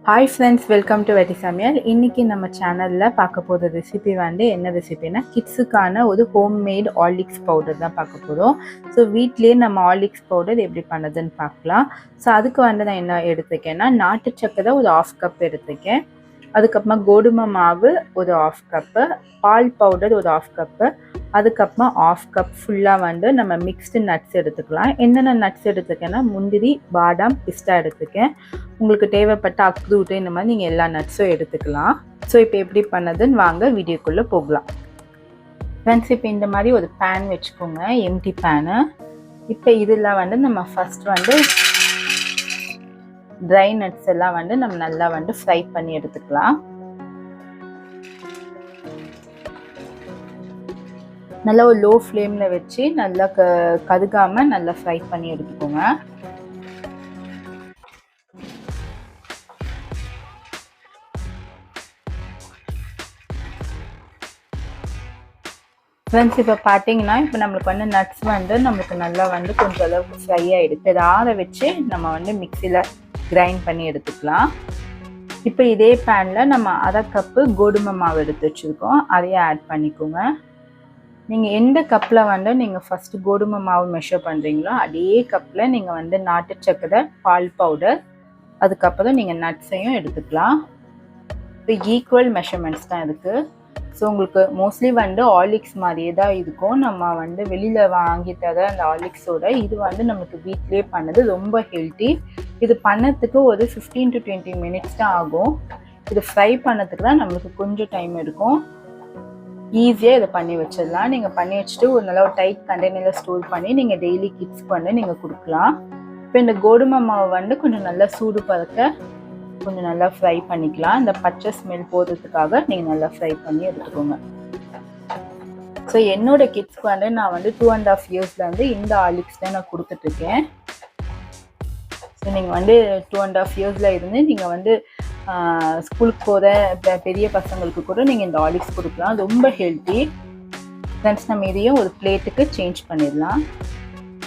Hi friends, welcome to வெட்டி சமையல். இன்றைக்கி நம்ம சேனலில் பார்க்க போகிற ரெசிபி என்ன ரெசிபினா கிட்ஸுக்கான ஒரு ஹோம்மேட் ஆர்லிக்ஸ் பவுடர் தான் பார்க்க போகிறோம். ஸோ வீட்லேயே நம்ம ஆர்லிக்ஸ் பவுடர் எப்படி பண்ணுறதுன்னு பார்க்கலாம். ஸோ அதுக்கு நான் என்ன எடுத்துக்கேன்னா, நாட்டு சக்கரை ஒரு 1/2 கப் எடுத்துக்கேன். அதுக்கப்புறமா கோதுமை மாவு ஒரு 1/2 கப்பு, பால் பவுடர் ஒரு 1/2 கப்பு, அதுக்கப்புறமா 1/2 கப் ஃபுல்லாக நம்ம மிக்ஸ்டு நட்ஸ் எடுத்துக்கலாம். என்னென்ன நட்ஸ் எடுத்துக்கேன்னா, முந்திரி, பாதாம், பிஸ்தா எடுத்துக்கேன். உங்களுக்கு தேவைப்பட்ட அக்ரூட் இந்த மாதிரி நீங்கள் எல்லா நட்ஸும் எடுத்துக்கலாம். ஸோ இப்போ எப்படி பண்ணதுன்னு வாங்க வீடியோக்குள்ளே போகலாம். ஃப்ரெண்ட்ஸ், இப்போ இந்த மாதிரி ஒரு பேன் வச்சுக்கோங்க, எம்டி பேனு. இப்போ இதில் நம்ம ஃபஸ்ட் ட்ரை நட்ஸ் எல்லாம் நம்ம நல்லா ஃப்ரை பண்ணி எடுத்துக்கலாம். நல்லா ஒரு லோ ஃப்ளேமில் வச்சு நல்லா கருகாமல் நல்லா ஃப்ரை பண்ணி எடுத்துக்கோங்க. ஃப்ரெண்ட்ஸ், இப்போ பார்த்தீங்கன்னா இப்போ நம்மளுக்கு நட்ஸ் நம்மளுக்கு நல்லா கொஞ்சம் அளவுக்கு ஃப்ரை ஆகிடுச்சு. இதை ஆற வச்சு நம்ம மிக்சியில் கிரைண்ட் பண்ணி எடுத்துக்கலாம். இப்போ இதே பேனில் நம்ம 1/2 கப்பு கோதுமை மாவு எடுத்து வச்சுருக்கோம், அதையே ஆட் பண்ணிக்கோங்க. நீங்கள் எந்த கப்பில் நீங்கள் ஃபஸ்ட்டு கோதுமை மாவு மெஷர் பண்ணுறீங்களோ அதே கப்பில் நீங்கள் நாட்டு சக்கரை, பால் பவுடர், அதுக்கப்புறம் நீங்கள் நட்ஸையும் எடுத்துக்கலாம். இப்போ ஈக்குவல் மெஷர்மெண்ட்ஸ் தான் இருக்குது. ஸோ உங்களுக்கு மோஸ்ட்லி ஆர்லிக்ஸ் மாதிரியே தான் இருக்கும். நம்ம வெளியில் வாங்கி தர அந்த ஆர்லிக்ஸோட இது நம்மளுக்கு வீட்லேயே பண்ணது ரொம்ப ஹெல்த்தி. இது பண்ணதுக்கு ஒரு 15 to 20 மினிட்ஸ் தான் ஆகும். இது ஃப்ரை பண்ணதுக்கு தான் நம்மளுக்கு கொஞ்சம் டைம் எடுக்கும். ஈஸியாக இதை பண்ணி வச்சிடலாம். நீங்கள் பண்ணி வச்சுட்டு ஒரு நல்ல ஒரு டைட் கண்டெய்னரில் ஸ்டோர் பண்ணி நீங்கள் டெய்லி கிட்ஸ்க்கு நீங்கள் கொடுக்கலாம். இப்போ இந்த கோதுமை மாவு கொஞ்சம் நல்லா சூடு பறக்க கொஞ்சம் நல்லா ஃப்ரை பண்ணிக்கலாம். இந்த பச்சை ஸ்மெல் போகிறதுக்காக நீங்கள் நல்லா ஃப்ரை பண்ணி எடுத்துக்கோங்க. ஸோ என்னோட கிட்ஸ்க்கு நான் 2.5 இயர்ஸ்லேருந்து இந்த ஆர்லிக்ஸ் தான் நான் கொடுத்துட்ருக்கேன். ஸோ நீங்கள் 2.5 இயர்ஸில் இருந்து நீங்கள் ஸ்கூலுக்கு போகிற பெரிய பசங்களுக்கு கூட நீங்கள் இந்த ஆர்லிக்ஸ் கொடுக்கலாம். ரொம்ப ஹெல்த்தி. ஃப்ரெண்ட்ஸ், நம்ம இதையும் ஒரு பிளேட்டுக்கு சேஞ்ச் பண்ணிடலாம்.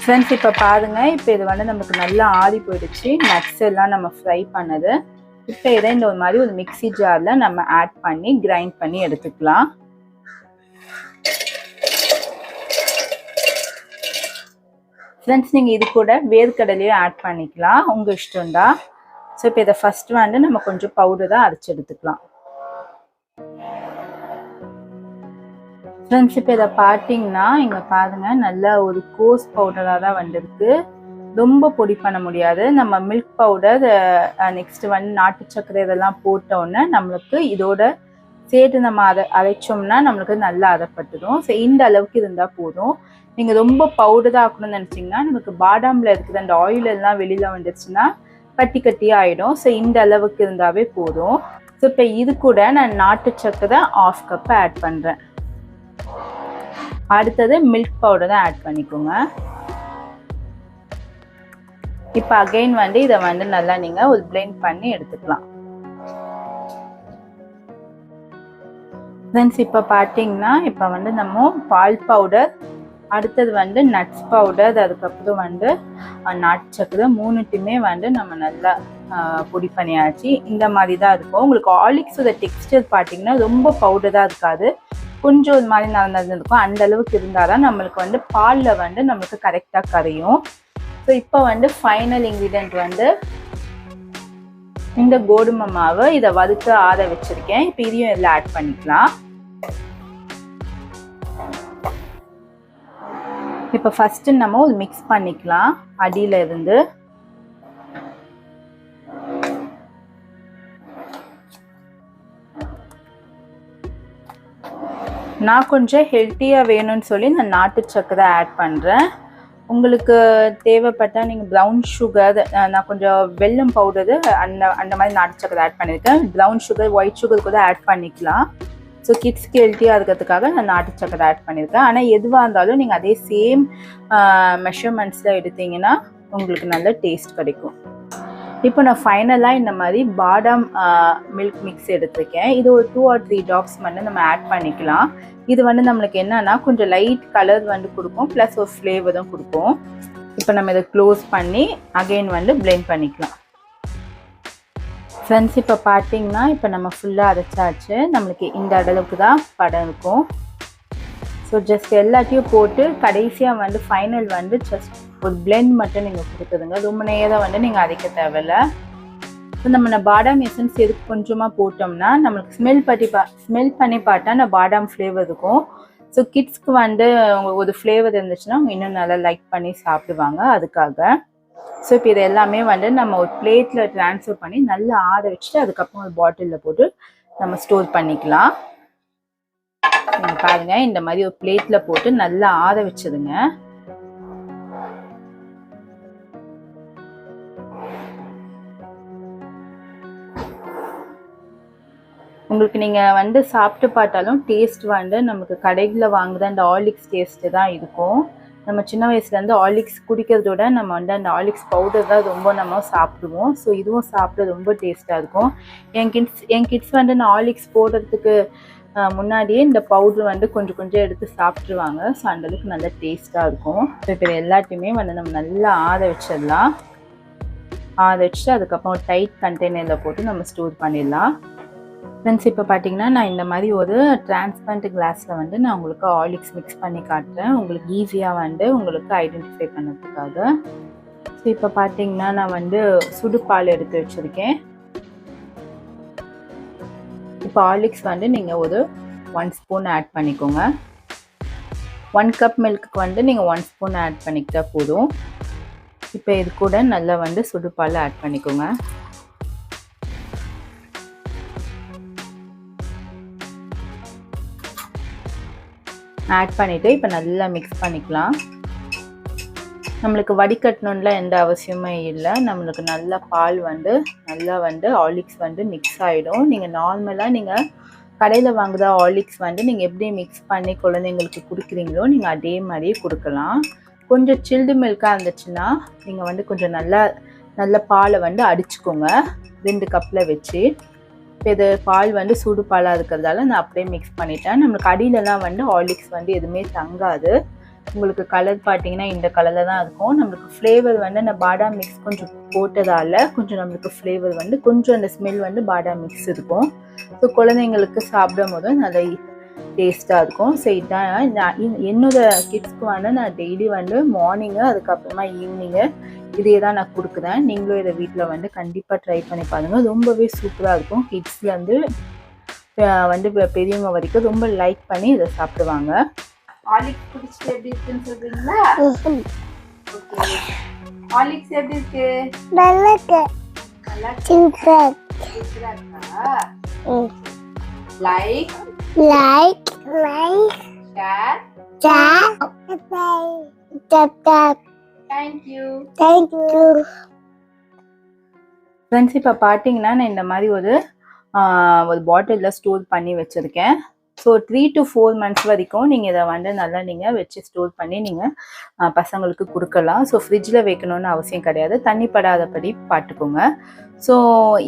ஃப்ரெண்ட்ஸ், இப்போ பாருங்கள், இப்போ இது நமக்கு நல்லா ஆறி போயிடுச்சு. நட்ஸ் எல்லாம் நம்ம ஃப்ரை பண்ணது. இப்போ இதை இந்த ஒரு மாதிரி ஒரு மிக்ஸி ஜாரில் நம்ம ஆட் பண்ணி கிரைண்ட் பண்ணி எடுத்துக்கலாம். ஃப்ரெண்ட்ஸ், நீங்கள் இது கூட வேர்க்கடலையும் ஆட் பண்ணிக்கலாம், உங்கள் இஷ்டம் தான். ஸோ இப்போ இதை ஃபஸ்ட் நம்ம கொஞ்சம் பவுடராக அரைச்சி எடுத்துக்கலாம். ஃப்ரெண்ட்ஸ், இப்போ இதை பார்த்தீங்கன்னா இங்கே பாருங்கள், நல்லா ஒரு கோஸ் பவுடராக தான் வந்திருக்கு. ரொம்ப பொடி பண்ண முடியாது. நம்ம மில்க் பவுடர், நெக்ஸ்ட்டு நாட்டு சர்க்கரை இதெல்லாம் போட்டோன்னே நம்மளுக்கு இதோட சேர்த்து நம்ம அரைச்சோம்னா நம்மளுக்கு நல்லா அரைப்பட்டுடும். ஸோ இந்த அளவுக்கு இருந்தால் போதும். நீங்கள் ரொம்ப பவுடராக ஆக்கணும்னு நினச்சிங்கன்னா நமக்கு பாதாமில் இருக்கிற அந்த ஆயில் எல்லாம் வெளியில் வந்துடுச்சுன்னா கட்டி கட்டியாக ஆகிடும். ஸோ இந்த அளவுக்கு இருந்தாவே போதும். ஸோ இப்போ இது கூட நான் நாட்டு சர்க்கரை 1/2 கப் ஆட் பண்ணுறேன். அடுத்தது மில்க் பவுடரை ஆட் பண்ணிக்கோங்க. இப்போ அகைன் இதை நல்லா நீங்கள் ஒரு பிளெண்ட் பண்ணி எடுத்துக்கலாம். ஃப்ரெண்ட்ஸ், இப்போ பார்த்தீங்கன்னா இப்போ நம்ம பால் பவுடர், அடுத்தது நட்ஸ் பவுடர், அதுக்கப்புறம் நாட்டு சக்கரை மூணுத்தையுமே நம்ம நல்லா பொடி பண்ணியாச்சு. இந்த மாதிரி தான் இருக்கும். உங்களுக்கு ஆர்லிக்ஸோட டெக்ஸ்டர் பார்த்தீங்கன்னா ரொம்ப பவுடராக இருக்காது, கொஞ்சம் ஒரு மாதிரி நடந்திருக்கும். அந்த அளவுக்கு இருந்தால் தான் நம்மளுக்கு பாலில் நம்மளுக்கு கரெக்டாக கரையும். ஸோ இப்போ ஃபைனல் இன்க்ரீடியன்ட் இந்த கோதுமை மாவு, இதை வறுத்து ஆற வச்சிருக்கேன். இப்போ இதையும் இதில் ஆட் பண்ணிக்கலாம். இப்போ ஃபஸ்ட்டு நம்ம ஒரு மிக்ஸ் பண்ணிக்கலாம் அடியில் இருந்து. நான் கொஞ்சம் ஹெல்த்தியாக வேணும்னு சொல்லி நான் நாட்டு சக்கரை ஆட் பண்ணுறேன். உங்களுக்கு தேவைப்பட்டால் நீங்கள் ப்ரௌன் சுகர், நான் கொஞ்சம் வெல்லம் பவுடரு அந்த மாதிரி நாட்டு சக்கரை ஆட் பண்ணியிருக்கேன். ப்ரௌன் சுகர், ஒயிட் சுகர் கூட ஆட் பண்ணிக்கலாம். ஸோ கிட்ஸ்க்கு ஹெல்த்தியாக இருக்கிறதுக்காக நான் நாட்டு சக்கரை ஆட் பண்ணியிருக்கேன். ஆனால் எதுவாக இருந்தாலும் நீங்கள் அதே சேம் மெஷர்மெண்ட்ஸில் எடுத்தீங்கன்னா உங்களுக்கு நல்ல டேஸ்ட் கிடைக்கும். இப்போ நான் ஃபைனலாக இந்த மாதிரி பாதாம் மில்க் மிக்ஸ் எடுத்துருக்கேன். இது ஒரு 2 or 3 ட்ராப்ஸ் நம்ம ஆட் பண்ணிக்கலாம். இது நம்மளுக்கு என்னன்னா கொஞ்சம் லைட் கலர் கொடுக்கும், ப்ளஸ் ஒரு ஃப்ளேவரும் கொடுக்கும். இப்போ நம்ம இதை க்ளோஸ் பண்ணி அகைன் பிளெண்ட் பண்ணிக்கலாம். ஃப்ரெண்ட்ஸ் இப்போ பார்த்தீங்கன்னா இப்போ நம்ம ஃபுல்லாக அரைச்சாச்சு. நம்மளுக்கு இந்த அளவுக்கு தான் படம் இருக்கும். ஸோ ஜஸ்ட் எல்லாத்தையும் போட்டு கடைசியாக வந்து ஃபைனல் வந்து ஜஸ்ட் ஒரு பிளெண்ட் மட்டும் நீங்கள் கொடுக்குதுங்க. ரொம்ப நேரம் வந்து நீங்கள் அரைக்க தேவையில்ல. ஸோ நம்ம பாதாம் எசன்ஸ் எதுக்கு கொஞ்சமாக போட்டோம்னா நம்மளுக்கு ஸ்மெல் பண்ணி பார்த்தா அந்த பாதாம் ஃப்ளேவர் இருக்கும். ஸோ கிட்ஸ்க்கு வந்து ஒரு ஃப்ளேவர் இருந்துச்சுன்னா அவங்க இன்னும் நல்லா லைக் பண்ணி சாப்பிடுவாங்க, அதுக்காக. ஸோ இப்போ இது எல்லாமே வந்து நம்ம ஒரு பிளேட்டில் ட்ரான்ஸ்ஃபர் பண்ணி நல்லா ஆற வச்சுட்டு அதுக்கப்புறம் ஒரு பாட்டிலில் போட்டு நம்ம ஸ்டோர் பண்ணிக்கலாம். நீங்கள் பாருங்கள், இந்த மாதிரி ஒரு பிளேட்டில் போட்டு நல்லா ஆற வச்சுதுங்க. உங்களுக்கு நீங்கள் வந்து சாப்பிட்டு பார்த்தாலும் டேஸ்ட் வந்து நமக்கு கடைகளில் வாங்குற அந்த ஹார்லிக்ஸ் டேஸ்ட்டு தான் இருக்கும். நம்ம சின்ன வயசுலேருந்து ஹார்லிக்ஸ் குடிக்கிறதோட நம்ம வந்து அந்த ஹார்லிக்ஸ் பவுடர் தான் ரொம்ப நம்ம சாப்பிடுவோம். ஸோ இதுவும் சாப்பிட ரொம்ப டேஸ்ட்டாக இருக்கும். என் கிட்ஸ் வந்து நான் ஹார்லிக்ஸ் போடுறதுக்கு முன்னாடியே இந்த பவுடர் வந்து கொஞ்சம் எடுத்து சாப்பிட்ருவாங்க. ஸோ அந்தளவுக்கு நல்லா டேஸ்ட்டாக இருக்கும். ஸோ இப்போ எல்லாத்தையுமே வந்து நம்ம நல்லா ஆற வச்சிடலாம். ஆற வச்சுட்டு அதுக்கப்புறம் டைட் கண்டெய்னரில் போட்டு நம்ம ஸ்டோர் பண்ணிடலாம். ஃப்ரெண்ட்ஸ் இப்போ பார்த்தீங்கன்னா நான் இந்த மாதிரி ஒரு டிரான்ஸ்பரண்ட் கிளாஸில் வந்து நான் உங்களுக்கு ஹார்லிக்ஸ் மிக்ஸ் பண்ணி காட்டுறேன், உங்களுக்கு ஈஸியாக வந்து உங்களுக்கு ஐடென்டிஃபை பண்ணதுக்காக. ஸோ இப்போ பார்த்தீங்கன்னா நான் வந்து சுடுபால் எடுத்து வச்சுருக்கேன். இப்போ ஹார்லிக்ஸ் வந்து நீங்கள் ஒரு 1 ஸ்பூன் ஆட் பண்ணிக்கோங்க. 1 கப் மில்க்குக்கு வந்து நீங்கள் 1 ஸ்பூன் ஆட் பண்ணிக்கிட்டா போதும். இப்போ இது கூட நல்லா வந்து சுடுபால் ஆட் பண்ணிக்கோங்க. ஆட் பண்ணிவிட்டு இப்போ நல்லா மிக்ஸ் பண்ணிக்கலாம். நம்மளுக்கு வடிகட்டணும்ல எந்த அவசியமே இல்லை. நம்மளுக்கு நல்லா பால் வந்து நல்லா வந்து ஹார்லிக்ஸ் வந்து மிக்ஸ் ஆகிடும். நீங்கள் நார்மலாக நீங்கள் கடையில் வாங்குகிற ஹார்லிக்ஸ் வந்து நீங்கள் எப்படி மிக்ஸ் பண்ணி குழந்தைங்களுக்கு கொடுக்குறீங்களோ நீங்கள் அதே மாதிரியே கொடுக்கலாம். கொஞ்சம் சில்டு மில்காக இருந்துச்சுன்னா நீங்கள் வந்து கொஞ்சம் நல்ல பாலை வந்து அடிச்சுக்கோங்க 2 கப்பில் வச்சு. இப்போ இது பால் வந்து சூடு பாலாக இருக்கிறதால நான் அப்படியே மிக்ஸ் பண்ணிட்டேன். நம்மளுக்கு அடியிலலாம் வந்து ஹார்லிக்ஸ் வந்து எதுவுமே தங்காது. உங்களுக்கு கலர் பார்த்தீங்கன்னா இந்த கலரில் தான் இருக்கும். நம்மளுக்கு ஃப்ளேவர் வந்து அந்த பாதாம் மிக்ஸ் கொஞ்சம் போட்டதால் கொஞ்சம் நம்மளுக்கு ஃப்ளேவர் வந்து கொஞ்சம் அந்த ஸ்மெல் வந்து பாதாம் மிக்ஸ் இருக்கும். ஸோ குழந்தைங்களுக்கு சாப்பிடும் போது நல்லா டேஸ்ட்டாக இருக்கும். ஸோ இதுதான் என்னோட கிட்ஸ்க்கு வந்து நான் டெய்லி வந்து மார்னிங்கு அதுக்கப்புறமா ஈவினிங்கு இதே தான் நான் கொடுக்குறேன். நீங்களும் இதை வீட்டில் வந்து கண்டிப்பாக ட்ரை பண்ணி பாருங்கள். ரொம்பவே சூப்பராக இருக்கும். கிட்ஸ்லேருந்து வந்து பெரியவங்க வரைக்கும் ரொம்ப லைக் பண்ணி இதை சாப்பிடுவாங்க. ஹார்லிக்ஸ் குடிச்சிட்டு எப்படி இருக்குன்னு சொல்றீங்களா? ஓகே. ஹார்லிக்ஸ் எப்படி இருக்கு? நல்லா இருக்கு. நல்லா சூப்பர். சூப்பரா இருக்கா? Like share subscribe. Thank you. Friends இப்போ பார்த்தீங்கன்னா நான் இந்த மாதிரி ஒரு பாட்டிலில் ஸ்டோர் பண்ணி வச்சுருக்கேன். ஸோ 3 to 4 months வரைக்கும் நீங்கள் இதை வந்து நல்லா நீங்கள் வச்சு ஸ்டோர் பண்ணி நீங்கள் பசங்களுக்கு கொடுக்கலாம். ஸோ ஃப்ரிட்ஜில் வைக்கணும்னு அவசியம் கிடையாது. தண்ணி படாதபடி பார்த்துக்கோங்க. ஸோ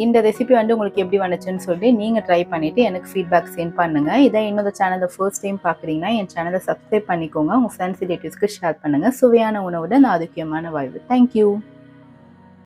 இந்த ரெசிபி வந்து உங்களுக்கு எப்படி வந்துச்சுன்னு சொல்லி நீங்கள் ட்ரை பண்ணிவிட்டு எனக்கு ஃபீட்பேக் சென்ட் பண்ணுங்கள். இதை என்னோட சேனலை ஃபர்ஸ்ட் டைம் பார்க்குறீங்கன்னா என் சேனலை சப்ஸ்கிரைப் பண்ணிக்கோங்க. உங்கள் ஃப்ரெண்ட்ஸ் ரிலேட்டிவ்ஸ்க்கு ஷேர் பண்ணுங்கள். சுவையான உணவுடன் ஆரோக்கியமான வாழ்வு. தேங்க்யூ.